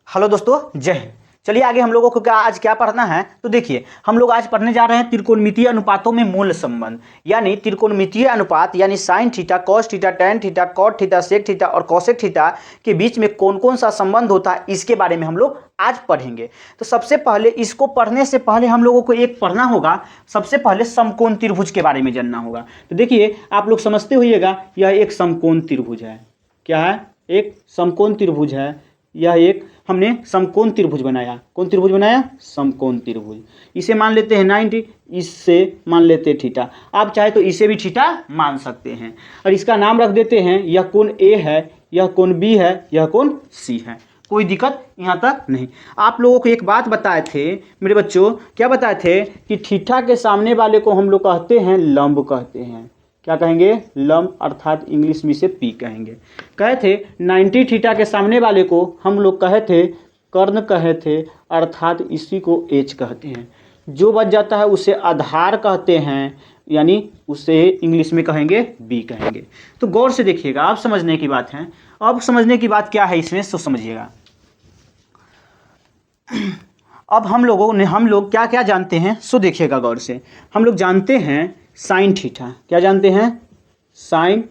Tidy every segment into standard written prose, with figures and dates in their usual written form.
Hello दोस्तों, जय हिंद। चलिए आगे हम लोगों को आज क्या पढ़ना है। तो देखिए हम लोग आज पढ़ने जा रहे हैं त्रिकोणमितीय अनुपातों में मूल संबंध, यानी त्रिकोणमितीय अनुपात यानी sine theta, cos theta, tan theta, cot theta, sec theta और कोसेक थीटा के बीच में कौन कौन सा संबंध होता है, इसके बारे में हम लोग आज पढ़ेंगे। तो सबसे पहले इसको पढ़ने से पहले हम लोगों को एक पढ़ना होगा, सबसे पहले समकोण त्रिभुज के बारे में जानना होगा। तो देखिए आप लोग समझते होइएगा, यह एक समकोण त्रिभुज है। क्या है? एक समकोण त्रिभुज है। यह एक हमने समकोण त्रिभुज बनाया। कौन त्रिभुज बनाया? समकोण त्रिभुज। इसे मान लेते हैं 90, इससे मान लेते हैं थीटा। आप चाहे तो इसे भी थीटा मान सकते हैं और इसका नाम रख देते हैं, यह कोण ए है, यह कोण बी है, यह कोण सी है। कोई दिक्कत यहाँ तक नहीं। आप लोगों को एक बात बताए थे मेरे बच्चों, क्या बताए थे कि थीटा के सामने वाले को हम लोग कहते हैं लंब कहते हैं। क्या कहेंगे? लंब, अर्थात इंग्लिश में इसे पी कहेंगे। कहे थे 90 थीटा के सामने वाले को हम लोग कहे थे कर्ण कहे थे, अर्थात इसी को एच कहते हैं। जो बच जाता है उसे आधार कहते हैं, यानी उसे इंग्लिश में कहेंगे बी कहेंगे। तो गौर से देखिएगा, आप समझने की बात है। अब समझने की बात क्या है इसमें, सो समझिएगा। अब हम लोग क्या क्या जानते हैं, सो देखिएगा गौर से। हम लोग जानते हैं साइन थीटा। क्या जानते हैं? Sine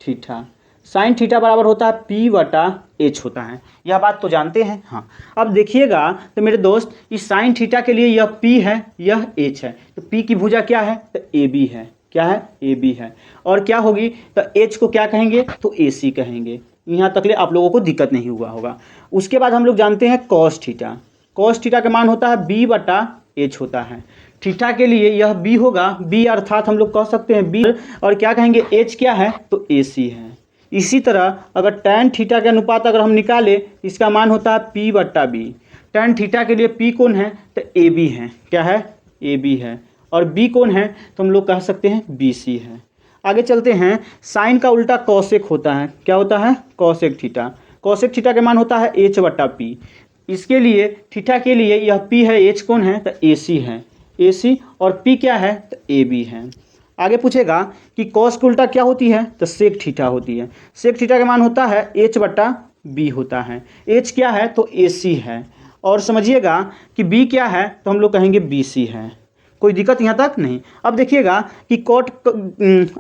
theta. साइन थीटा बराबर होता है पी बटा एच होता है। यह बात तो जानते हैं। हाँ, अब देखिएगा तो मेरे दोस्त, इस साइन थीटा के लिए यह पी है, यह एच है। तो पी की भुजा क्या है? तो ए बी है। क्या है? ए बी है। और क्या होगी? तो एच को क्या कहेंगे? तो ए सी कहेंगे। यहाँ तक ले आप लोगों को दिक्कत नहीं हुआ होगा। उसके बाद हम लोग जानते हैं कॉस थीटा। कॉस थीटा का मान होता है बी बटा एच होता है। थीटा के लिए यह बी होगा, बी अर्थात हम लोग कह सकते हैं बी, और क्या कहेंगे? एच क्या है? तो ए सी है। इसी तरह अगर टैन थीटा के अनुपात अगर हम निकाले, इसका मान होता है पी बट्टा बी। टैन थीटा के लिए पी कौन है? तो ए बी है। क्या है? ए बी है। और बी कौन है? तो हम लोग कह सकते हैं बी सी है। आगे चलते हैं। साइन का उल्टा कॉसेक होता है। क्या होता है? Cosec theta. कॉसेक थीटा के मान होता है एच बट्टा पी। इसके लिए थीटा के लिए यह पी है, एच कौन है? तो ए सी है। ए सी और पी क्या है? तो ए बी है। आगे पूछेगा कि कॉस की उल्टा क्या होती है? तो सेक थीटा होती है। सेक थीटा का मान होता है एच बट्टा बी होता है। एच क्या है? तो ए सी है। और समझिएगा कि बी क्या है? तो हम लोग कहेंगे बी सी है। कोई दिक्कत यहाँ तक नहीं। अब देखिएगा कि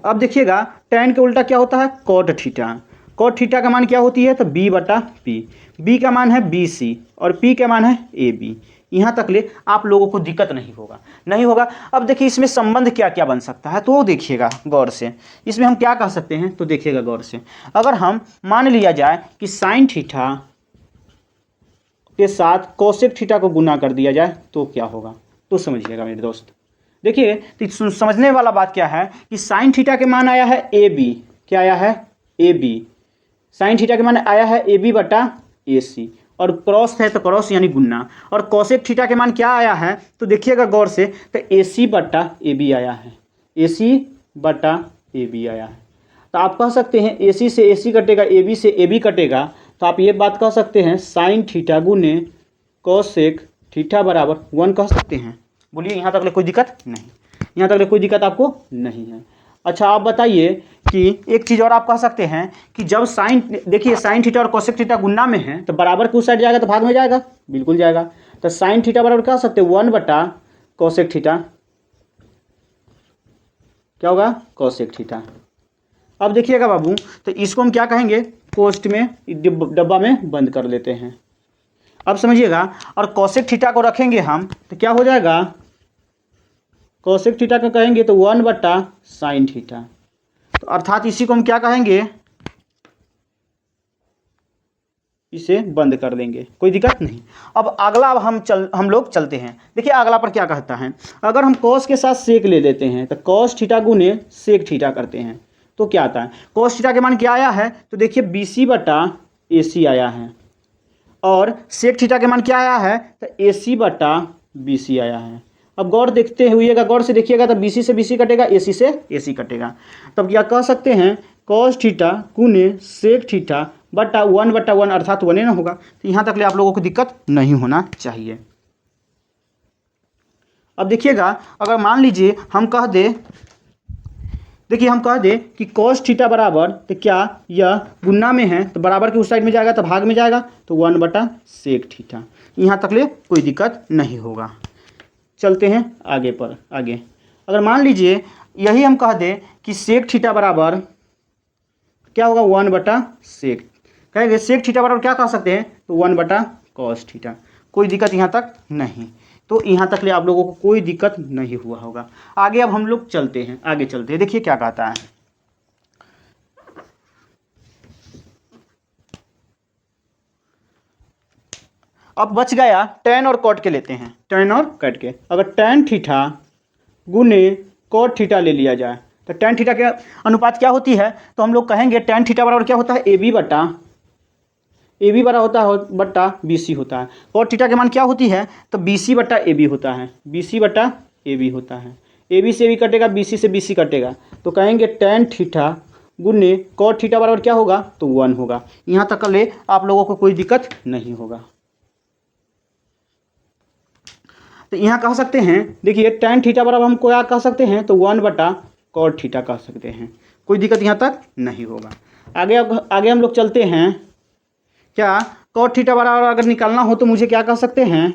अब देखिएगा टैन के उल्टा क्या होता है? Cot theta. कॉट थीटा का मान क्या होती है? तो बी बटा पी। बी का मान है बी सी और पी का मान है ए बी। यहाँ तक ले आप लोगों को दिक्कत नहीं होगा। अब देखिए इसमें संबंध क्या क्या बन सकता है, तो देखिएगा गौर से। इसमें हम क्या कह सकते हैं, तो देखिएगा गौर से। अगर हम मान लिया जाए कि साइन थीटा के साथ कोसेक थीटा को गुना कर दिया जाए तो क्या होगा, तो समझिएगा मेरे दोस्त। देखिए तो समझने वाला बात क्या है कि साइन थीटा के मान आया है ए बी। क्या आया है? A B. साइन थीटा के मान आया है ए बी बटा ए सी, और क्रॉस है तो क्रॉस यानी गुन्ना। और कोसेक थीटा के मान क्या आया है, तो देखिएगा गौर से, तो ए सी बट्टा ए बी आया है। ए सी बट्टा ए बी आया है। तो आप कह सकते हैं ए सी से ए सी कटेगा, ए बी से ए बी कटेगा, तो आप ये बात कह सकते हैं साइन थीटा गुने कोसेक थीटा बराबर 1 कह सकते हैं। बोलिए यहाँ तक ले कोई दिक्कत नहीं? यहाँ तक ले कोई दिक्कत आपको नहीं है? अच्छा आप बताइए कि एक चीज़ और आप कह सकते हैं कि जब साइन, देखिए साइन थीटा और कोसेक थीटा गुन्ना में है तो बराबर कुछ साइड जाएगा तो भाग में जाएगा, बिल्कुल जाएगा। तो साइन थीटा बराबर कह सकते हैं 1 बटा कोसेक थीटा। क्या होगा? Cosec theta. अब देखिएगा बाबू, तो इसको हम क्या कहेंगे? पोस्ट में डब्बा में बंद कर लेते हैं। अब समझिएगा, और कोसेक थीटा को रखेंगे हम तो क्या हो जाएगा? कोसेक थीटा को कहेंगे तो 1 बटा साइन थीटा। तो अर्थात इसी को हम क्या कहेंगे? इसे बंद कर देंगे, कोई दिक्कत नहीं। अब अगला हम लोग चलते हैं। देखिए अगला पर क्या कहता है, अगर हम कॉस के साथ सेक ले लेते हैं तो कॉस थीटा गुने सेक थीटा करते हैं तो क्या आता है? कॉस थीटा के मान क्या आया है? तो देखिए बी सी बटा ए सी आया है। और सेक थीटा के मान क्या आया है? तो ए सी बटा बी सी आया है। अब गौर देखते हुएगा, गौर से देखिएगा, तो बी सी से बी सी कटेगा, ए सी से ए सी कटेगा। तब क्या कह सकते हैं? कॉस थीटा गुने सेक थीटा बटा 1/1 अर्थात 1 ना होगा। तो यहाँ तक ले आप लोगों को दिक्कत नहीं होना चाहिए। अब देखिएगा, अगर मान लीजिए हम कह दे देखिए हम कह दें कि cos थीटा बराबर, तो क्या यह गुना में है तो बराबर के उस साइड में जाएगा तो भाग में जाएगा, तो 1/sec थीटा। यहाँ तक ले कोई दिक्कत नहीं होगा। चलते हैं आगे पर। आगे अगर मान लीजिए यही हम कह दें कि sec थीटा बराबर क्या होगा, 1/sec। कहेंगे sec थीटा बराबर क्या कह सकते हैं, तो 1/cos थीटा। कोई दिक्कत यहाँ तक नहीं। तो यहाँ तक ले आप लोगों को कोई दिक्कत नहीं हुआ होगा। आगे अब हम लोग चलते हैं, आगे चलते हैं। देखिए क्या कहता है, अब बच गया tan और cot के लेते हैं, tan और cot के। अगर tan थीटा गुने cot थीटा ले लिया जाए तो tan थीटा के अनुपात क्या होती है, तो हम लोग कहेंगे tan थीटा बराबर क्या होता है, AB बड़ा होता है बट्टा BC होता है। cot थीटा के मान क्या होती है, तो BC/AB होता है, BC/AB होता है। AB से AB कटेगा, BC से BC कटेगा, तो कहेंगे tan थीटा गुने cot थीटा बराबर क्या होगा, तो 1 होगा। यहाँ तक ले आप लोगों को कोई दिक्कत नहीं होगा। तो यहाँ कह सकते हैं, देखिए tan थीटा बराबर हम क्या कह सकते हैं, तो 1/cot थीटा कह सकते हैं। कोई दिक्कत यहाँ तक नहीं होगा। आगे हम लोग चलते हैं। क्या cot थीटा बराबर अगर निकालना हो तो मुझे क्या कह सकते हैं,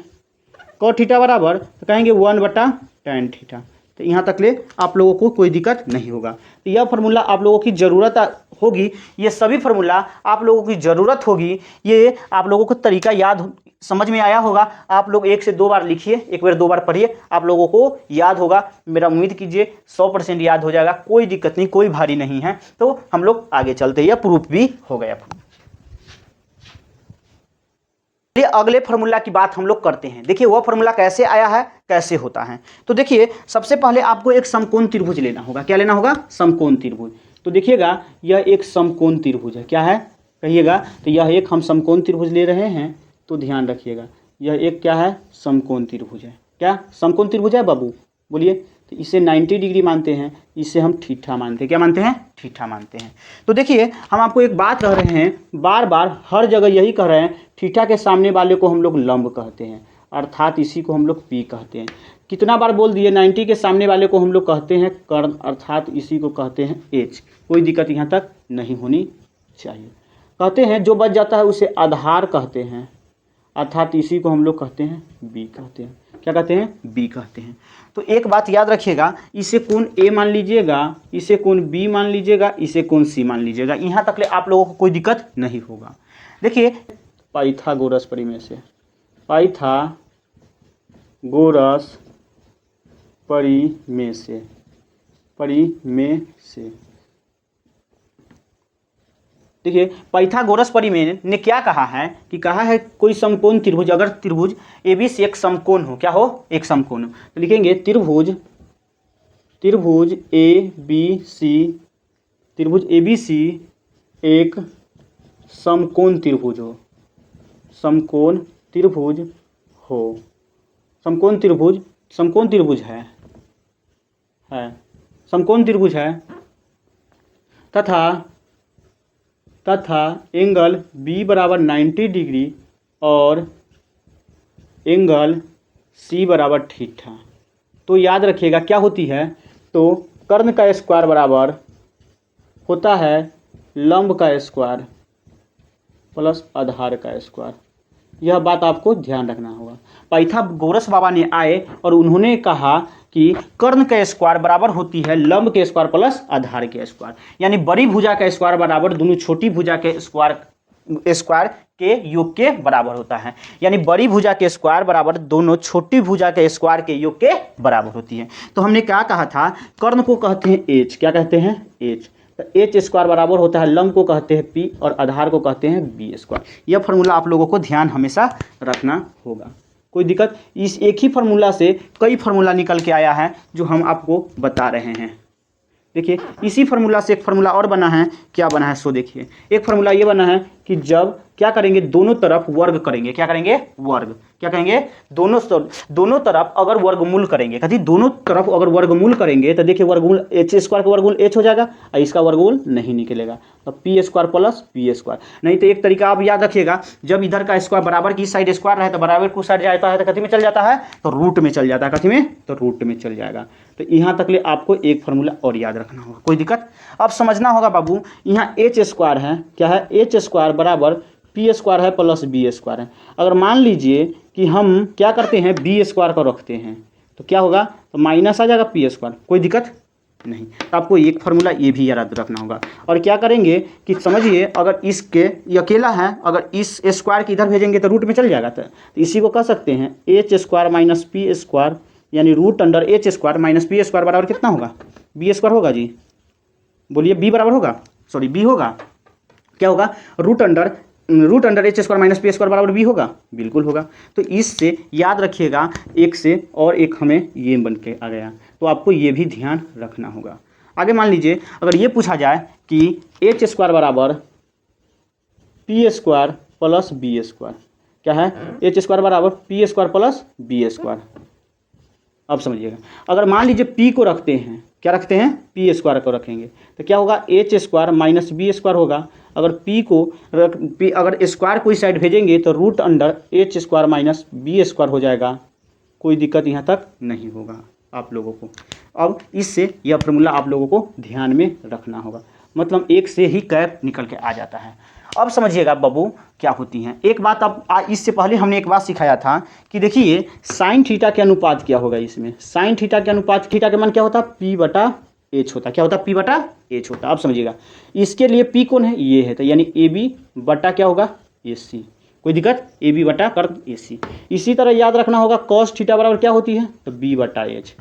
cot थीटा बराबर तो कहेंगे 1/tan थीटा। तो यहाँ तक ले आप लोगों को कोई दिक्कत नहीं होगा। तो यह फार्मूला आप लोगों की ज़रूरत होगी, ये सभी फार्मूला आप लोगों की ज़रूरत होगी। ये आप लोगों को तरीका याद समझ में आया होगा। आप लोग 1 से 2 बार लिखिए, 1 बार 2 बार पढ़िए, आप लोगों को याद होगा। मेरा उम्मीद कीजिए 100% याद हो जाएगा। कोई दिक्कत नहीं, कोई भारी नहीं है। तो हम लोग आगे चलते हैं, यह प्रूफ भी हो गया। अगले फार्मूला की बात हम लोग करते हैं। देखिए वह फार्मूला कैसे आया है, कैसे होता है। तो देखिए सबसे पहले आपको एक समकोण त्रिभुज लेना होगा। क्या लेना होगा, समकोण त्रिभुज। तो देखिएगा यह एक समकोण त्रिभुज है। क्या है कहिएगा, तो यह एक हम समकोण त्रिभुज ले रहे हैं। तो ध्यान रखिएगा यह एक क्या है, समकोण त्रिभुज है। क्या समकोण त्रिभुज है बाबू, बोलिए। तो इसे 90 डिग्री मानते हैं, इसे हम थीटा मानते हैं। क्या मानते हैं, थीटा मानते हैं। तो देखिए हम आपको एक बात कह रहे हैं, बार बार हर जगह यही कह रहे हैं, थीटा के सामने वाले को हम लोग लंब कहते हैं, अर्थात इसी को हम लोग पी कहते हैं। कितना बार बोल दिए, 90 के सामने वाले को हम लोग कहते हैं कर्ण, अर्थात इसी को कहते हैं एच। कोई दिक्कत यहाँ तक नहीं होनी चाहिए। कहते हैं जो बच जाता है उसे आधार कहते हैं, अर्थात इसी को हम लोग कहते हैं बी कहते हैं। क्या कहते हैं, बी कहते हैं। तो एक बात याद रखिएगा, इसे कोण ए मान लीजिएगा, इसे कोण बी मान लीजिएगा, इसे कोण सी मान लीजिएगा। यहाँ तक ले आप लोगों को कोई दिक्कत नहीं होगा। देखिए पाइथागोरस परिमेय से, पाइथागोरस परिमेय से देखिए पाइथागोरस परिमेय ने क्या कहा है कि कहा है कोई समकोण त्रिभुज, अगर त्रिभुज ABC एक समकोण हो, क्या हो, एक समकोण हो, तो लिखेंगे त्रिभुज ABC एक समकोण त्रिभुज हो, समकोण त्रिभुज है समकोण त्रिभुज है तथा एंगल B बराबर 90 डिग्री और एंगल C बराबर थीटा। तो याद रखिएगा क्या होती है, तो कर्ण का स्क्वायर बराबर होता है लंब का स्क्वायर प्लस आधार का स्क्वायर। यह बात आपको ध्यान रखना होगा। पाइथागोरस बाबा ने आए और उन्होंने कहा कि कर्ण का स्क्वायर बराबर होती है लंब के स्क्वायर प्लस आधार के स्क्वायर, यानी बड़ी भुजा का स्क्वायर बराबर दोनों छोटी भुजा के स्क्वायर के योग के बराबर होता है। यानी बड़ी भुजा के स्क्वायर बराबर दोनों छोटी भुजा के स्क्वायर के योग के बराबर होती है। तो हमने क्या कहा था, कर्ण को कहते हैं एच। क्या कहते हैं, एच। तो एच स्क्वायर बराबर होता है लंब को कहते हैं पी और आधार को कहते हैं बी स्क्वायर। यह फार्मूला आप लोगों को ध्यान हमेशा रखना होगा। कोई दिक्कत, इस एक ही फार्मूला से कई फार्मूला निकल के आया है जो हम आपको बता रहे हैं। देखिए इसी फार्मूला से एक फार्मूला और बना है। क्या बना है सो देखिए, एक फार्मूला ये बना है कि जब क्या करेंगे, दोनों तरफ वर्ग करेंगे। क्या करेंगे, वर्ग। क्या करेंगे, दोनों तरफ अगर वर्गमूल करेंगे, कभी दोनों तरफ अगर वर्गमूल करेंगे तो देखिए वर्गमूल एच स्क्वायर का वर्गमूल एच हो जाएगा और इसका वर्गमूल नहीं निकलेगा, तो P square plus P square. नहीं तो एक तरीका आप याद रखिएगा, जब इधर का स्क्वायर बराबर की साइड स्क्वायर रहे तो बराबर की साइड जाता है तो कथी में चल जाता है, तो रूट में चल जाता है। कथी में, तो रूट में चल जाएगा। तो यहाँ तक ले आपको एक फार्मूला और याद रखना होगा, कोई दिक्कत। अब समझना होगा बाबू, यहाँ एच स्क्वायर है, क्या है, एच स्क्वायर बराबर पी स्क्वायर है प्लस बी स्क्वायर है। अगर मान लीजिए कि हम क्या करते हैं, बी स्क्वायर को रखते हैं तो क्या होगा, तो माइनस आ जाएगा पी स्क्वायर, कोई दिक्कत नहीं। तो आपको एक फार्मूला ये भी याद रखना होगा। और क्या करेंगे कि समझिए, अगर इसके ये अकेला है, अगर इस स्क्वायर की इधर भेजेंगे तो रूट में चल जाएगा, तो इसी को कह सकते हैं H square minus P square, यानी root under H square minus P square बराबर कितना होगा, बी स्क्वायर होगा जी, बोलिए बी बराबर होगा, सॉरी बी होगा, क्या होगा, root under H square minus P square बराबर बी होगा, बिल्कुल होगा। तो इससे याद रखिएगा, एक से और एक हमें ये बन के आ गया, तो आपको ये भी ध्यान रखना होगा। आगे मान लीजिए अगर ये पूछा जाए कि एच स्क्वायर बराबर P square plus B square, क्या है, एच स्क्वायर बराबर P square plus B square. अब समझिएगा, अगर मान लीजिए पी को रखते हैं, क्या रखते हैं, पी स्क्वायर को रखेंगे तो क्या होगा, H square minus B square होगा। अगर अगर स्क्वायर कोई साइड भेजेंगे तो root under H square minus B square हो जाएगा, कोई दिक्कत यहाँ तक नहीं होगा आप लोगों को। अब इससे यह फार्मूला आप लोगों को ध्यान में रखना होगा, मतलब एक से ही कैप निकल के आ जाता है। अब समझिएगा बाबू क्या होती हैं एक बात। अब इससे पहले हमने एक बात सिखाया था कि देखिए साइन थीटा के अनुपात क्या होगा, इसमें साइन थीटा के अनुपात, थीटा का मान क्या होता है, पी बटा एच होता है, क्या होता है, पी बटा एच होता है। अब समझिएगा, इसके लिए पी कौन है, ये है, तो यानी ए बी बटा क्या होगा, ए सी, कोई दिक्कत, ए बी बटा कर ए सी। इसी तरह याद रखना होगा कॉस थीटा बराबर क्या होती है, तो बी बटा एच।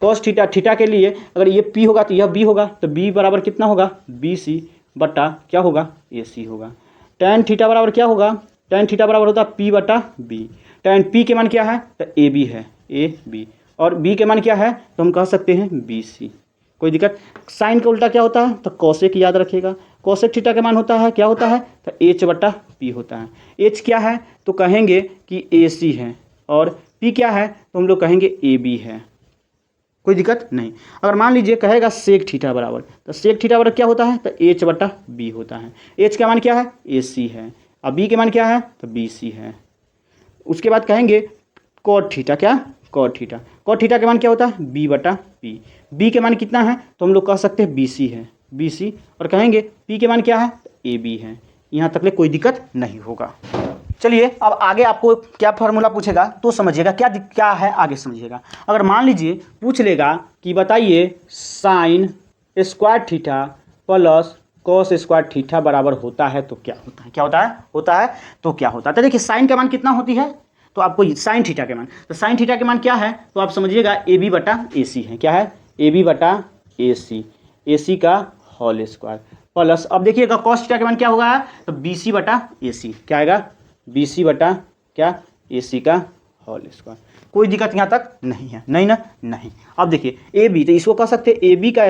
कॉस थीटा, थीटा के लिए अगर ये पी होगा तो यह बी होगा, तो बी बराबर कितना होगा, बी सी बटा क्या होगा, ए सी होगा। टैन थीटा बराबर क्या होगा, टैन थीटा बराबर होता है पी बटा बी। टैन पी के मान क्या है, तो ए बी है, ए बी, और बी के मान क्या है, तो हम कह सकते हैं बी सी, कोई दिक्कत। साइन का उल्टा क्या होता है, तो कोसेक याद रखिएगा। कोसेक थीटा का मान होता है, क्या होता है, तो एच बटा पी होता है। एच क्या है, तो कहेंगे कि ए सी है, और पी क्या है, तो हम लोग कहेंगे ए बी है, कोई दिक्कत नहीं। अगर मान लीजिए कहेगा सेक थीटा बराबर, तो सेक थीटा बराबर क्या होता है, तो एच बटा बी होता है। एच का मान क्या है, ए सी है, और बी के मान क्या है, तो बी सी है। उसके बाद कहेंगे कॉट थीटा, क्या, कॉट थीटा, कॉट थीटा के मान क्या होता है, बी बटा पी। बी के मान कितना है, तो हम लोग कह सकते हैं बी सी है, बी सी, और कहेंगे पी के मान क्या है, ए बी है। यहाँ तक ले कोई दिक्कत नहीं होगा। चलिए अब आगे आपको क्या फार्मूला पूछेगा तो समझिएगा, क्या है आगे समझिएगा। अगर मान लीजिए पूछ लेगा कि बताइए sign square theta plus cos square theta बराबर होता है तो क्या होता है, क्या होता है तो क्या होता है। तो देखिए साइन का मान कितना होती है, तो आपको साइन थीटा के मान, तो साइन थीटा के मान क्या है, तो आप समझिएगा ए बी बटा ए सी है, क्या है, ए बी बटा ए सी का होल स्क्वायर प्लस, अब देखिएगा कॉस थीटा के मान क्या होगा, तो बी सी बटा ए सी, क्या आएगा, बी सी बटा क्या, ए सी का होल स्क्वायर। कोई दिक्कत यहाँ तक नहीं है, नहीं ना, नहीं। अब देखिए ए बी, तो इसको कह सकते हैं ए बी का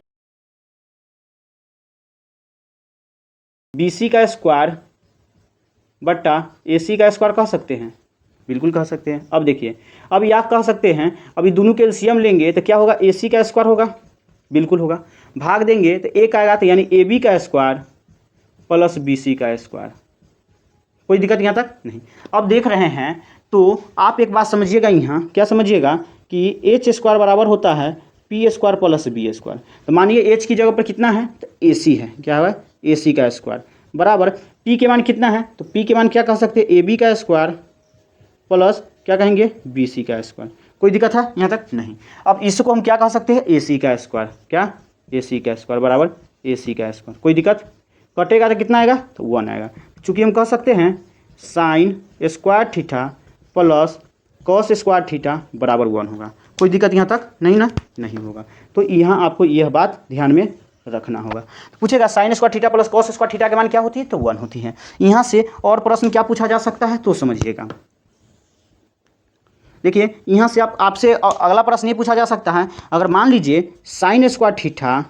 बी सी का स्क्वायर बटा ए सी का स्क्वायर कह सकते हैं, बिल्कुल कह सकते हैं। अब देखिए, अब यह कह सकते हैं, अभी दोनों के एलसीएम लेंगे तो क्या होगा, ए सी का स्क्वायर होगा, बिल्कुल होगा। भाग देंगे तो एक आएगा, तो यानी ए बी का स्क्वायर प्लस बी सी का स्क्वायर, कोई दिक्कत यहाँ तक नहीं। अब देख रहे हैं तो आप एक बात समझिएगा, यहाँ क्या समझिएगा कि एच स्क्वायर बराबर होता है P square plus B square. तो मानिए एच की जगह पर कितना है, तो ए सी है, क्या है, ए सी का स्क्वायर बराबर पी के मान कितना है, तो पी के मान क्या कह सकते हैं, ए बी का स्क्वायर प्लस क्या कहेंगे, बी सी का स्क्वायर। कोई दिक्कत है यहाँ तक नहीं। अब इसको हम क्या कह सकते हैं, ए सी का स्क्वायर, क्या, ए सी का स्क्वायर बराबर ए सी का स्क्वायर। कोई दिक्कत, कटेगा तो कितना आएगा, तो 1 आएगा। चूँकि हम कह सकते हैं sign square theta plus cos square theta बराबर 1 होगा। कोई दिक्कत यहाँ तक नहीं ना, नहीं होगा। तो यहाँ आपको यह बात ध्यान में रखना होगा। तो पूछेगा sign square theta plus cos square theta के मान क्या होती है, तो 1 होती है। यहाँ से और प्रश्न क्या पूछा जा सकता है तो समझिएगा। देखिए यहाँ से आपसे अगला प्रश्न ये पूछा जा सकता है, अगर मान लीजिए साइन स्क्वायर थीटा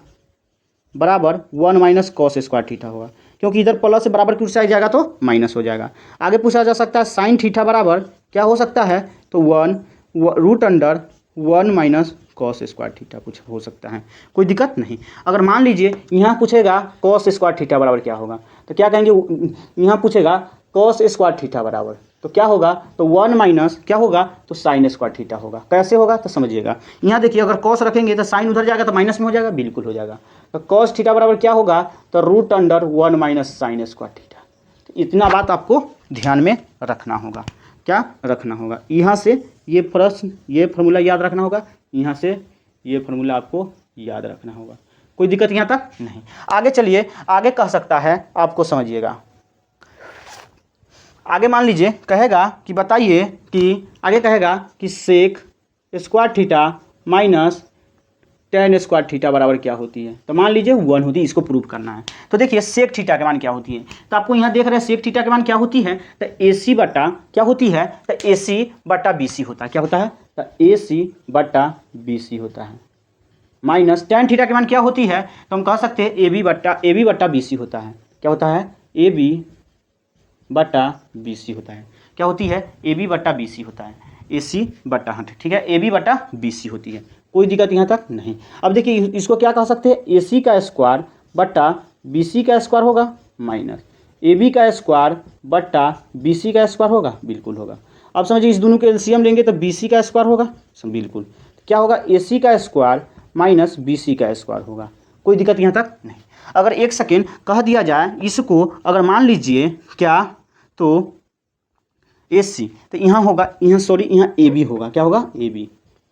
बराबर 1 माइनस कॉस स्क्वायर थीटा होगा, क्योंकि इधर प्लस से बराबर की साइड जाएगा तो माइनस हो जाएगा। आगे पूछा जा सकता है साइन थीटा बराबर क्या हो सकता है, तो 1 root under 1 minus cos square theta कुछ हो सकता है, कोई दिक्कत नहीं। अगर मान लीजिए यहाँ पूछेगा कॉस स्क्वायर थीटा बराबर क्या होगा, तो क्या कहेंगे, यहाँ पूछेगा कॉस स्क्वायर थीटा बराबर तो क्या होगा, तो 1 माइनस क्या होगा, तो साइन स्क्वायर थीटा होगा। कैसे होगा तो समझिएगा, यहाँ देखिए अगर कॉस रखेंगे तो साइन उधर जाएगा तो माइनस में हो जाएगा, बिल्कुल हो जाएगा। तो कॉस थीटा बराबर क्या होगा, तो root under 1 minus sine square theta. तो इतना बात आपको ध्यान में रखना होगा, क्या रखना होगा, यहाँ से ये प्रश्न ये फार्मूला याद रखना होगा, यहाँ से ये फार्मूला आपको याद रखना होगा। कोई दिक्कत यहाँ तक नहीं। आगे चलिए, आगे कह सकता है आपको समझिएगा, आगे मान लीजिए कहेगा कि बताइए कि आगे कहेगा कि sec square theta minus tan square theta बराबर क्या होती है। तो मान लीजिए 1 होती है, इसको प्रूव करना है। तो देखिए सेक थीटा के मान क्या होती है, तो आपको यहाँ देख रहे हैं सेक थीटा के मान क्या होती है, तो AC बटा क्या होती है, तो AC बटा BC होता है। क्या होता है, तो AC बटा BC होता है। माइनस टेन थीटा के मान क्या होती है, तो हम कह सकते हैं AB बटा BC होता है। क्या होता है, AB बटा BC होता है। क्या होती है, AB बटा BC होता है। AC बटा, हाँ ठीक है, AB बटा BC होती है। कोई दिक्कत यहाँ तक नहीं। अब देखिए इसको क्या कह सकते हैं, AC का स्क्वायर बटा BC का स्क्वायर होगा माइनस AB का स्क्वायर बटा BC का स्क्वायर होगा, बिल्कुल होगा। अब समझिए इस दोनों के एलसीएम लेंगे तो BC का स्क्वायर होगा, बिल्कुल। क्या होगा, AC का स्क्वायर माइनस BC का स्क्वायर होगा। कोई दिक्कत यहाँ तक नहीं। अगर एक सेकेंड कह दिया जाए इसको, अगर मान लीजिए क्या, तो AC, तो यहाँ होगा, यहाँ सॉरी यहाँ AB होगा। क्या होगा, AB,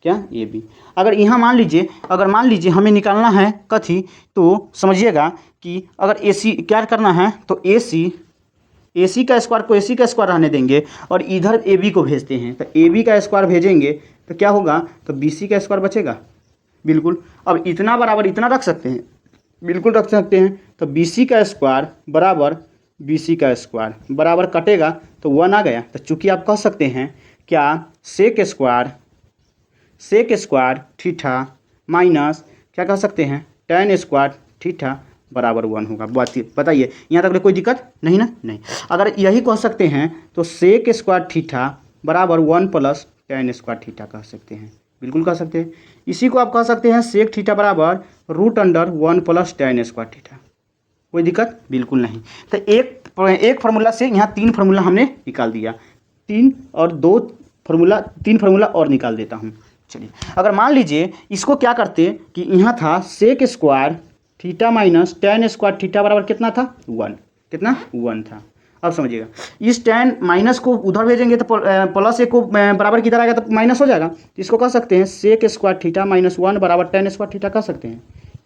क्या AB। अगर यहाँ मान लीजिए हमें निकालना है कथी, तो समझिएगा कि अगर AC क्या करना है, तो AC का स्क्वायर को AC का स्क्वायर रहने देंगे और इधर AB को भेजते हैं। तो AB का स्क्वायर भेजेंगे तो क्या होगा, तो BC का स्क्वायर बचेगा, बिल्कुल। अब इतना बराबर इतना रख सकते हैं, बिल्कुल रख सकते हैं। तो BC का स्क्वायर बराबर BC का स्क्वायर बराबर कटेगा तो 1 आ गया। तो चूंकि आप कह सकते हैं क्या, सेक स्क्वायर थीटा माइनस क्या कह सकते हैं, टेन स्क्वायर थीटा बराबर 1 होगा। बताइए यहाँ तक कोई दिक्कत नहीं ना, नहीं। अगर यही कह सकते हैं तो सेक स्क्वायर थीटा बराबर 1 प्लस टेन स्क्वायर थीटा कह सकते हैं, बिल्कुल कह सकते हैं। इसी को आप कह सकते हैं सेक थीटा बराबर root under 1 plus tan square theta. कोई दिक्कत बिल्कुल नहीं। तो एक फार्मूला से यहाँ 3 फार्मूला हमने निकाल दिया, 3 फार्मूला और निकाल देता हूँ। चलिए अगर मान लीजिए इसको क्या करते कि यहाँ था sec square theta minus tan square theta बराबर कितना था, 1, कितना 1 था। अब समझिएगा इस टेन माइनस को उधर भेजेंगे तो प्लस 1 को बराबर किधर आएगा तो माइनस हो जाएगा। तो इसको कह सकते हैं सेक स्क्वायर थीटा माइनस 1 बराबर टेन स्क्वायर थीटा कह सकते हैं,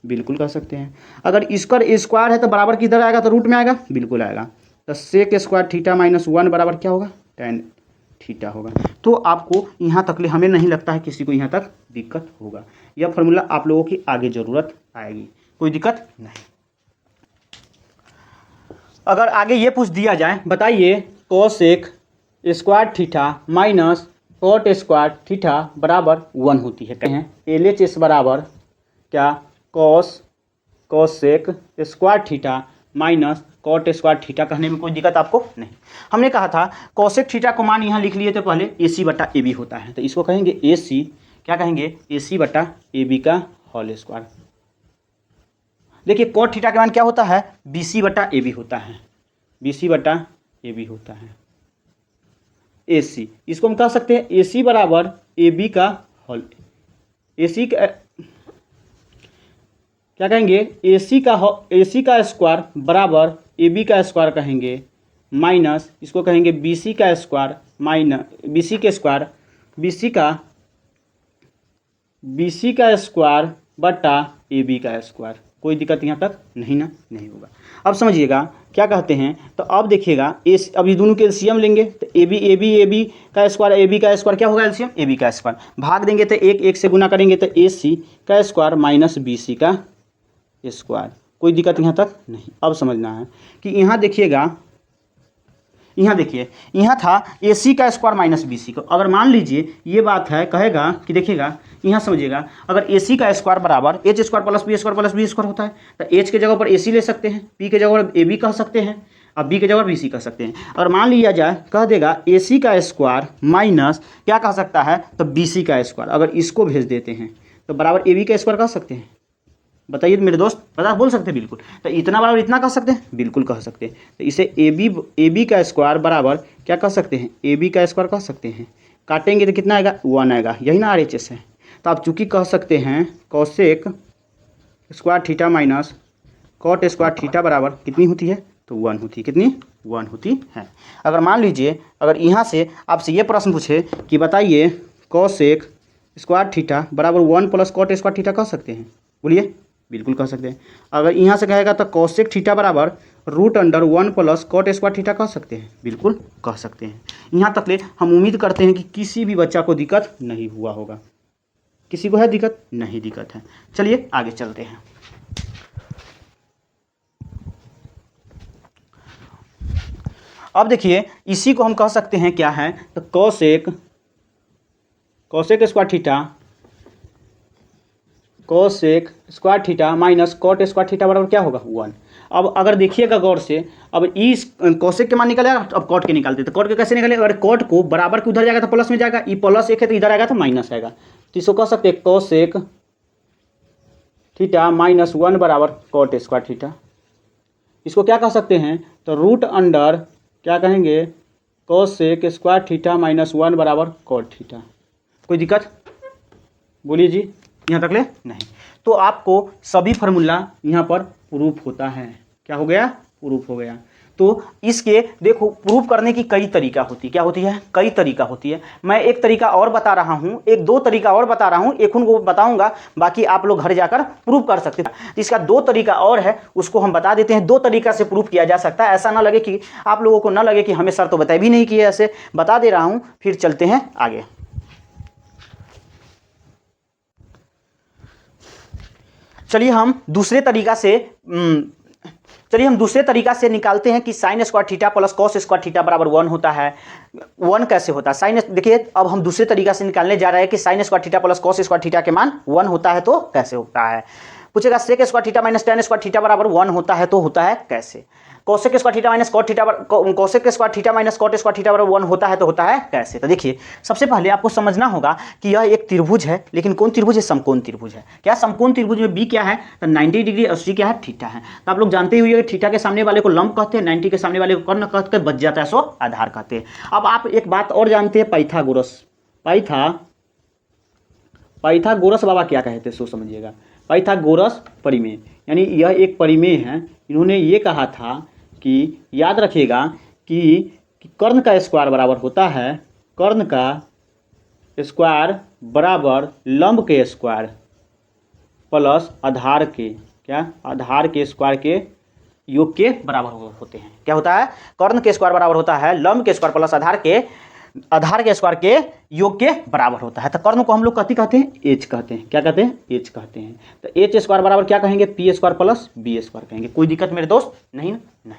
बिल्कुल कह सकते हैं। अगर इसका स्क्वायर है तो बराबर किधर आएगा, तो रूट में आएगा, बिल्कुल आएगा। तो सेक स्क्वायर थीटा माइनस 1 बराबर क्या होगा, टेन थीटा होगा। तो आपको यहाँ तक ले हमें नहीं लगता है किसी को यहाँ तक दिक्कत होगा। यह फार्मूला आप लोगों की आगे ज़रूरत आएगी, कोई दिक्कत नहीं। अगर आगे ये पूछ दिया जाए, बताइए cosec square theta minus cot square theta बराबर 1 होती है। कहें LHS बराबर क्या, cosec square theta minus cot square theta कहने में कोई दिक्कत आपको नहीं। हमने कहा था कोसेक थीटा को मान यहाँ लिख लिए थे पहले, AC बटा AB होता है। तो इसको कहेंगे AC, क्या कहेंगे, AC बटा AB का होल स्क्वायर। देखिए कॉट थीटा का मान क्या होता है, BC बटा AB होता है, BC बटा AB होता है। AC इसको हम कह सकते हैं AC बराबर AB का होल, AC का क्या कहेंगे, AC का स्क्वायर बराबर AB का स्क्वायर कहेंगे माइनस इसको कहेंगे BC का स्क्वायर माइनस BC के स्क्वायर, BC का स्क्वायर बटा AB का स्क्वायर। कोई दिक्कत यहाँ तक नहीं ना, नहीं होगा। अब समझिएगा क्या कहते हैं, तो अब देखिएगा अब ये दोनों के एलसीएम लेंगे तो AB का स्क्वायर क्या होगा, एलसीएम AB का स्क्वायर भाग देंगे तो 1 से गुना करेंगे तो AC का स्क्वायर माइनस BC का स्क्वायर। कोई दिक्कत यहाँ तक नहीं। अब समझना है कि यहाँ देखिएगा, यहाँ देखिए यहाँ था AC का स्क्वायर माइनस BC को। अगर मान लीजिए ये बात है, कहेगा कि देखिएगा यहाँ समझिएगा, अगर AC का स्क्वायर बराबर H square plus B square होता है तो H के जगह पर AC ले सकते हैं, P के जगह पर AB कह सकते हैं, अब B के जगह पर BC कह सकते हैं। अगर मान लिया जाए कह देगा AC का स्क्वायर माइनस क्या कह सकता है, तो BC का स्क्वायर। अगर इसको भेज देते हैं तो बराबर AB का स्क्वायर कह सकते हैं, बताइए मेरे दोस्त, पता बोल सकते हैं बिल्कुल। तो इतना बराबर इतना कह सकते हैं, बिल्कुल कह सकते हैं। तो इसे ए बी का स्क्वायर बराबर क्या कह सकते हैं, ए बी का स्क्वायर कह सकते हैं। काटेंगे तो कितना आएगा, 1 आएगा, यही ना RHS है। तो आप चूंकि कह सकते हैं cosec square theta minus cot square theta बराबर कितनी होती है, तो 1 होती है। कितनी, 1 होती है। अगर मान लीजिए अगर यहाँ से आपसे ये प्रश्न पूछे कि बताइए कोसेक स्क्वायर थीटा बराबर 1 प्लस कॉट स्क्वायर थीटा कह सकते हैं, बोलिए, बिल्कुल कह सकते हैं। अगर यहाँ से कहेगा तो कोसेक थीटा बराबर √1 प्लस कॉट स्क्वायर थीटा कह सकते हैं, बिल्कुल कह सकते हैं। यहाँ तक ले हम उम्मीद करते हैं कि किसी भी बच्चा को दिक्कत नहीं हुआ होगा। किसी को है दिक्कत, नहीं दिक्कत है। चलिए आगे चलते हैं। अब देखिए इसी को हम कह सकते हैं क्या है, तो cosec square theta minus cot square theta बराबर क्या होगा, 1। अब अगर देखिएगा गौर से, अब इस कोसेक के मान निकलेगा, अब कॉट के निकालते हैं। तो कॉट के कैसे निकले, अगर कॉट को बराबर के उधर जाएगा तो प्लस में जाएगा, ई प्लस 1 है तो इधर आएगा तो माइनस आएगा। तो इसको कह सकते हैं कोसेक थीटा माइनस 1 बराबर कॉट स्क्वायर थीटा। इसको क्या कह सकते हैं, तो रूट अंडर क्या कहेंगे, कोसेक स्क्वायर थीटा माइनस 1 बराबर कॉट थीटा। कोई दिक्कत, बोलिए जी, यहाँ तक ले नहीं। तो आपको सभी फार्मूला यहाँ पर प्रूफ होता है। क्या हो गया, प्रूफ हो गया। तो इसके देखो प्रूफ करने की कई तरीका होती है। क्या होती है, कई तरीका होती है। मैं एक तरीका और बता रहा हूँ, एक दो तरीका और बता रहा हूँ, एक उनको बताऊंगा, बाकी आप लोग घर जाकर प्रूफ कर सकते हैं। इसका 2 तरीका और है, उसको हम बता देते हैं। 2 तरीका से प्रूफ किया जा सकता है। ऐसा ना लगे कि आप लोगों को ना लगे कि हमें सर तो बताए भी नहीं किए, ऐसे बता दे रहा हूँ। फिर चलते हैं आगे। चलिए हम दूसरे तरीका से निकालते हैं कि sign square theta plus cos square theta बराबर 1 होता है। 1 कैसे होता है, साइन, देखिए अब हम दूसरे तरीका से निकालने जा रहे हैं कि sign square theta plus cos square theta के मान 1 होता है तो कैसे होता है। पूछेगा sec square theta minus tan square theta बराबर 1 होता है तो होता है कैसे। Cosec square theta minus cot theta, cosec square theta minus cot square theta बराबर 1 होता है तो होता है कैसे। तो देखिए सबसे पहले आपको समझना होगा कि यह एक त्रिभुज है, लेकिन कौन त्रिभुज है, समकोण त्रिभुज है। क्या समकोण त्रिभुज में बी क्या है, तो 90 डिग्री और सी क्या है, थीटा है। तो आप लोग जानते हुए थीटा के सामने वाले को लंब कहते हैं, 90 के सामने वाले को कर्ण कहते हैं, बच जाता है सो आधार कहते हैं। अब आप एक बात और जानते हैं, पाइथागोरस बाबा क्या कहते हैं सो समझिएगा। पाइथागोरस परिमेय, यानी यह एक परिमेय है। इन्होंने ये कहा था कि याद रखिएगा कि कर्ण का स्क्वायर बराबर होता है, कर्ण का स्क्वायर बराबर लंब के स्क्वायर प्लस आधार के, क्या, आधार के स्क्वायर के योग के बराबर होते हैं। क्या होता है, कर्ण के स्क्वायर बराबर होता है लंब के स्क्वायर प्लस आधार के स्क्वायर के योग के बराबर होता है। तो कर्ण को हम लोग कहते हैं एच कहते हैं। क्या कहते हैं, एच कहते हैं। तो एच स्क्वायर बराबर क्या कहेंगे, P square plus B square कहेंगे। कोई दिक्कत मेरे दोस्त, नहीं,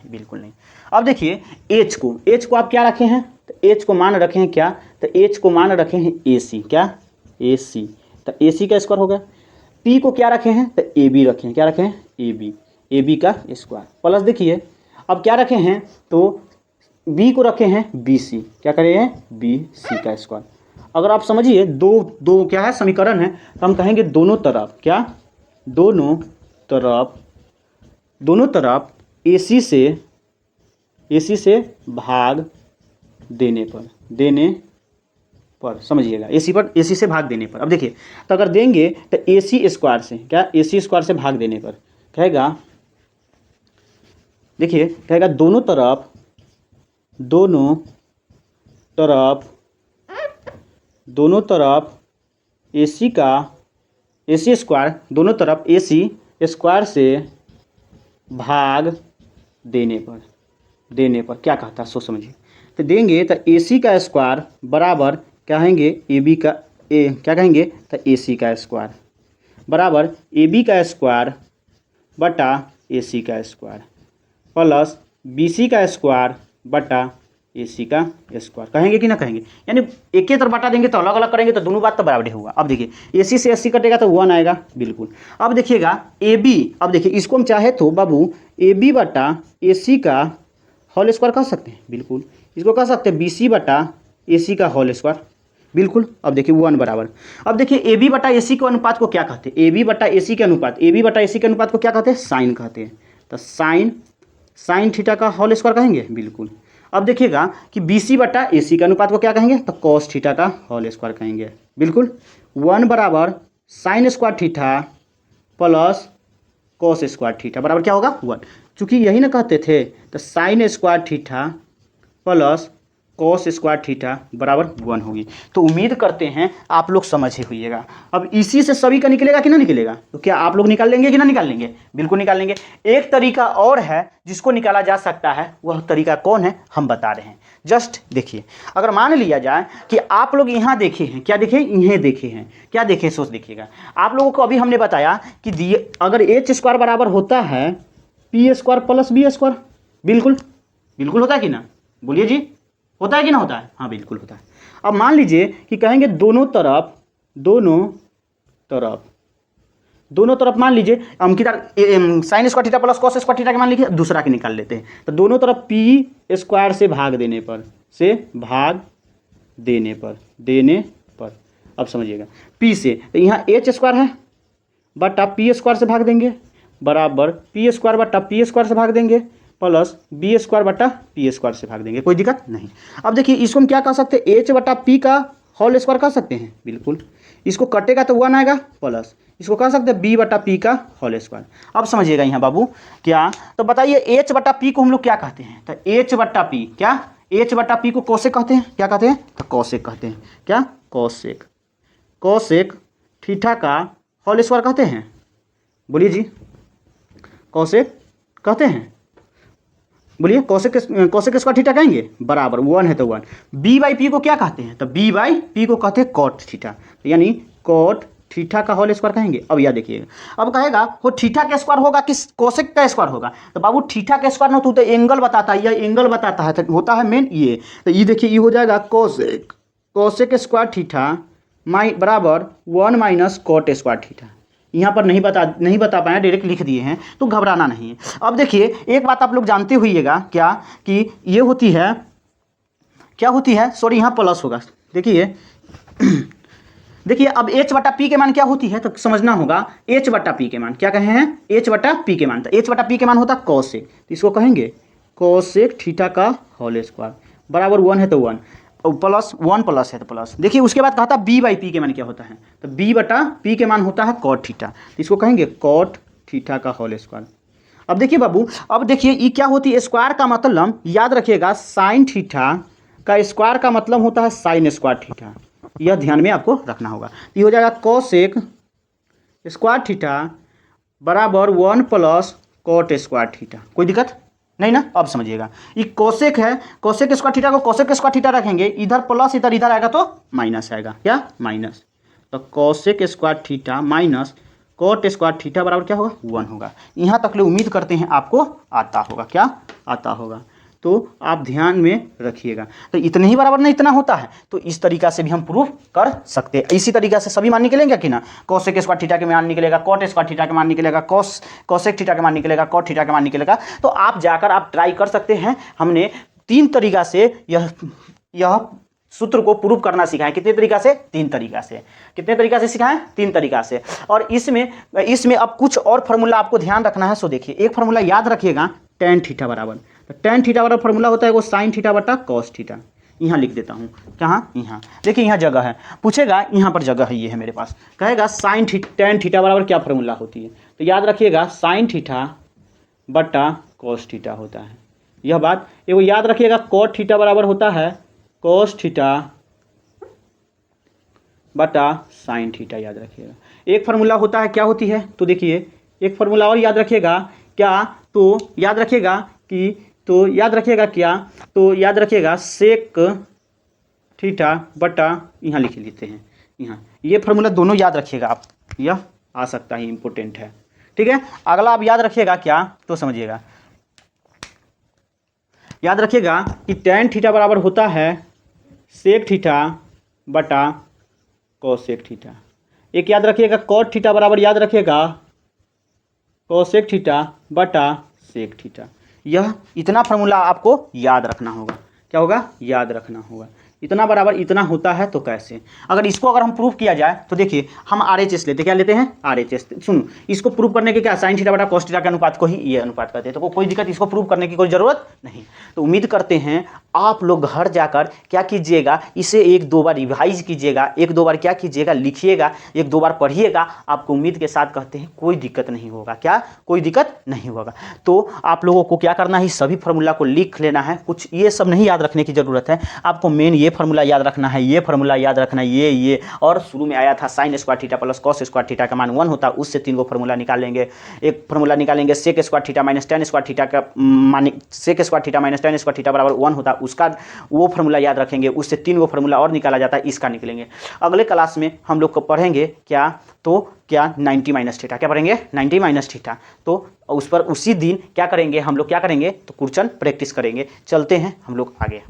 बिल्कुल नहीं। अब देखिए एच को आप क्या रखे हैं, तो एच को मान रखे हैं क्या, तो एच को मान रखे हैं ए सी। क्या, ए सी। तो ए सी का स्क्वायर हो गया। पी को क्या रखे हैं, तो ए बी रखे हैं। क्या रखे हैं, ए बी का स्क्वायर प्लस देखिए अब क्या रखे हैं, तो बी को रखे हैं बी सी। क्या करें हैं, बी सी का स्क्वायर। अगर आप समझिए दो क्या है, समीकरण है, तो हम कहेंगे दोनों तरफ, क्या, दोनों तरफ AC से भाग देने पर समझिएगा, AC से भाग देने पर। अब देखिए तो अगर देंगे तो AC स्क्वायर से, क्या, AC स्क्वायर से भाग देने पर कहेगा, देखिए कहेगा दोनों तरफ AC स्क्वायर, दोनों तरफ AC स्क्वायर से भाग देने पर क्या कहता है सो समझिए। तो देंगे तो AC का स्क्वायर बराबर क्या कहेंगे, AB का क्या कहेंगे, तो AC का स्क्वायर बराबर AB का स्क्वायर बटा AC का स्क्वायर प्लस BC का स्क्वायर बटा AC का स्क्वायर कहेंगे कि ना कहेंगे। यानी एक ही तरफ बटा देंगे तो अलग अलग करेंगे तो दोनों बात तो बराबर होगा। अब देखिए AC से AC कटेगा तो 1 आएगा, बिल्कुल। अब देखिएगा AB, अब देखिए इसको हम चाहे तो बाबू AB बटा AC का होल स्क्वायर कह सकते हैं, बिल्कुल। इसको कह सकते हैं BC बटा AC का होल स्क्वायर, बिल्कुल। अब देखिए 1 बराबर, अब देखिए ए बी बटा ए सी के अनुपात को क्या कहते हैं, ए बी बटा ए सी के अनुपात, ए बी बटा ए सी के अनुपात को क्या कहते हैं, साइन कहते हैं। तो साइन थीटा का होल स्क्वायर कहेंगे, बिल्कुल। अब देखिएगा कि बी सी बटा ए सी के अनुपात को क्या कहेंगे, तो कॉस थीटा का होल स्क्वायर कहेंगे, बिल्कुल। 1 बराबर sign square theta plus cos square theta बराबर क्या होगा, 1। चूँकि यही ना कहते थे, तो sign square theta plus cos square theta बराबर 1 होगी। तो उम्मीद करते हैं आप लोग समझे हुईएगा। अब इसी से सभी का निकलेगा कि ना निकलेगा, तो क्या आप लोग निकाल लेंगे कि ना निकाल लेंगे, बिल्कुल निकाल लेंगे। एक तरीका और है जिसको निकाला जा सकता है, वह तरीका कौन है हम बता रहे हैं। जस्ट देखिए, अगर मान लिया जाए कि आप लोग यहाँ देखे हैं, क्या देखे, इन्हें देखे हैं, क्या देखे, सोच देखिएगा। आप लोगों को अभी हमने बताया कि अगर एच स्क्वायर बराबर होता है P square plus B square, बिल्कुल बिल्कुल होता है कि ना, बोलिए जी, होता है कि ना होता है, हाँ बिल्कुल होता है। अब मान लीजिए कि कहेंगे दोनों तरफ मान लीजिए हम किधर sign square theta plus cos square theta के मान लीजिए, दूसरा के निकाल लेते हैं। तो दोनों तरफ पी स्क्वायर से भाग देने पर अब समझिएगा, पी से तो यहाँ एच स्क्वायर है बटा पी स्क्वायर से भाग देंगे, बराबर पी स्क्वायर बटा पी स्क्वायर से भाग देंगे, प्लस बी स्क्वायर बटा पी स्क्वायर से भाग देंगे, कोई दिक्कत नहीं। अब देखिए इसको हम क्या कह सकते हैं, एच बटा पी का होल स्क्वायर कह सकते हैं, बिल्कुल। इसको कटेगा तो 1 आएगा, प्लस इसको कह सकते हैं बी बटा पी का होल स्क्वायर। अब समझिएगा यहाँ बाबू क्या, तो बताइए एच बटा पी को हम लोग क्या कहते हैं, तो एच बटा पी क्या, एच बटा पी को कोसेक कहते हैं, क्या कहते हैं, तो कोसेक कहते हैं, क्या, कोसेक थीटा का होल स्क्वायर कहते हैं, बोलिए जी, कोसेक कहते हैं, बोलिए कोसेक स्क्वायर थीटा कहेंगे, बराबर 1 है तो 1। बी बाई पी को क्या कहते हैं, तो बी बाई पी को कहते हैं कॉट थीटा, तो यानी कॉट थीटा का होल स्क्वायर कहेंगे। अब यह देखिएगा, अब कहेगा वो थीटा का स्क्वायर होगा कि कोसेक का स्क्वायर होगा, तो बाबू थीटा का स्क्वायर ना तो एंगल बताता है, यह एंगल बताता है, तो होता है मेन ये, तो ये देखिए ये हो जाएगा कोसेक स्क्वायर थीटा बराबर 1 माइनस कॉट स्क्वायर थीटा। यहाँ पर नहीं बता पाए, डायरेक्ट लिख दिए हैं, तो घबराना नहीं है। अब देखिए एक बात आप लोग जानते हुइएगा क्या, कि ये होती है, क्या होती है, सॉरी यहाँ प्लस होगा, देखिए देखिए अब एच बटा पी के मान क्या होती है, तो समझना होगा एच बटा पी के मान क्या कहे हैं, एच बटा पी के मान, तो एच बटा पी के मान होता है कोसेक, तो इसको कहेंगे कोसेक थीटा का होल स्क्वायर बराबर 1 है तो 1, प्लस 1 प्लस है तो प्लस। देखिए उसके बाद कहा था बी बाई पी के मान क्या होता है, तो बी बटा पी के मान होता है कॉट थीटा, तो इसको कहेंगे कॉट थीटा का होल स्क्वायर। अब देखिए बाबू, अब देखिए ये क्या होती है, स्क्वायर का मतलब याद रखिएगा, साइन थीटा का स्क्वायर का मतलब होता है साइन स्क्वायर थीटा, यह ध्यान में आपको रखना होगा। ये हो जाएगा कोसेक स्क्वायर थीटा बराबर 1 प्लस कॉट स्क्वायर थीटा, कोई दिक्कत नहीं ना। अब समझिएगा ये कोसेक है, कोसेक स्क्वायर थीटा को कोसेक स्क्वायर थीटा रखेंगे, इधर प्लस इधर आएगा तो माइनस आएगा, क्या, माइनस। तो cosec square theta minus cot square theta बराबर क्या होगा, 1 होगा। यहाँ तक ले उम्मीद करते हैं आपको आता होगा, क्या आता होगा, तो आप ध्यान में रखिएगा। तो इतने ही बराबर नहीं इतना होता है, तो इस तरीका से भी हम प्रूफ कर सकते हैं। इसी तरीका से सभी मान निकलेंगे कि ना, कोसेक स्क्वायर थीटा के मान निकलेगा, कॉट स्क्वायर थीटा के मान निकलेगा, कोसेक थीटा के मान निकलेगा, कॉट थीटा के मान निकलेगा। तो आप जाकर आप ट्राई कर सकते हैं। हमने 3 तरीका से यह सूत्र को प्रूव करना सीखा है। कितने तरीका से, 3 तरीका से। कितने तरीका से सीखा है, 3 तरीका से। और इसमें अब कुछ और फार्मूला आपको ध्यान रखना है। सो देखिए एक फार्मूला याद रखिएगा, टेन थीटा बराबर, तो टेन थीटा बराबर फार्मूला होता है वो साइन थीटा बटा कॉस थीटा। यहाँ लिख देता हूँ, कहाँ, यहाँ देखिए, यहाँ जगह है, पूछेगा यहाँ पर जगह है, ये है मेरे पास। कहेगा साइन टेन थीटा बराबर क्या फार्मूला होती है, तो याद रखिएगा साइन थीटा बटा कॉस थीटा होता है। यह बात एगो याद रखिएगा, कॉट थीटा बराबर होता है कॉस थीटा बटा साइन थीटा, याद रखिएगा। एक फार्मूला होता है, क्या होती है, तो देखिए एक फार्मूला और याद रखिएगा, क्या, तो याद रखिएगा कि, तो याद रखिएगा क्या, तो याद रखिएगा सेक थीटा बटा, यहाँ लिख लेते हैं, यहाँ ये फार्मूला दोनों याद रखिएगा आप, यह आ सकता है, इंपॉर्टेंट है, ठीक है। अगला आप याद रखिएगा क्या, तो समझिएगा, याद रखिएगा कि टेन थीटा बराबर होता है सेक थीटा बटा कोसेक थीटा। एक याद रखिएगा कॉट थीटा बराबर, याद रखिएगा कोसेक थीटा बटा सेक थीटा। यह इतना फार्मूला आपको याद रखना होगा, क्या होगा, याद रखना होगा। इतना बराबर इतना होता है तो कैसे। अगर इसको अगर हम प्रूफ किया जाए तो देखिए हम RHS लेते, क्या लेते हैं RHS। सुनो, इसको प्रूव करने के क्या साइन थीटा बटा कॉस थीटा के अनुपात को ही ये अनुपात कहते हैं, तो कोई दिक्कत, इसको प्रूव करने की कोई ज़रूरत नहीं। तो उम्मीद करते हैं आप लोग घर जाकर क्या कीजिएगा, इसे एक दो बार रिवाइज कीजिएगा, एक दो बार क्या कीजिएगा लिखिएगा, एक दो बार पढ़िएगा। आपको उम्मीद के साथ कहते हैं कोई दिक्कत नहीं होगा, क्या कोई दिक्कत नहीं होगा। तो आप लोगों को क्या करना है, सभी फार्मूला को लिख लेना है, कुछ ये सब नहीं याद रखने की ज़रूरत है। आपको मेन ये फार्मूला याद रखना है, ये फार्मूला याद रखना है, ये और शुरू में आया था sign square theta plus cos square theta का मान 1 होता है, उससे 3 गो फार्मूला निकालेंगे। एक फार्मूला निकालेंगे sec square theta minus tan square theta का मान, sec square theta minus tan square theta बराबर 1 होता है, उसका वो फार्मूला याद रखेंगे, उससे 3 गो फार्मूला और निकाला जाता है, इसका निकलेंगे। अगले क्लास में हम लोग को पढ़ेंगे क्या, तो क्या 90 माइनस थीटा, क्या पढ़ेंगे 90 माइनस थीटा। तो उस पर उसी दिन क्या करेंगे हम लोग, क्या करेंगे तो क्वेश्चन प्रैक्टिस करेंगे। चलते हैं हम लोग आगे।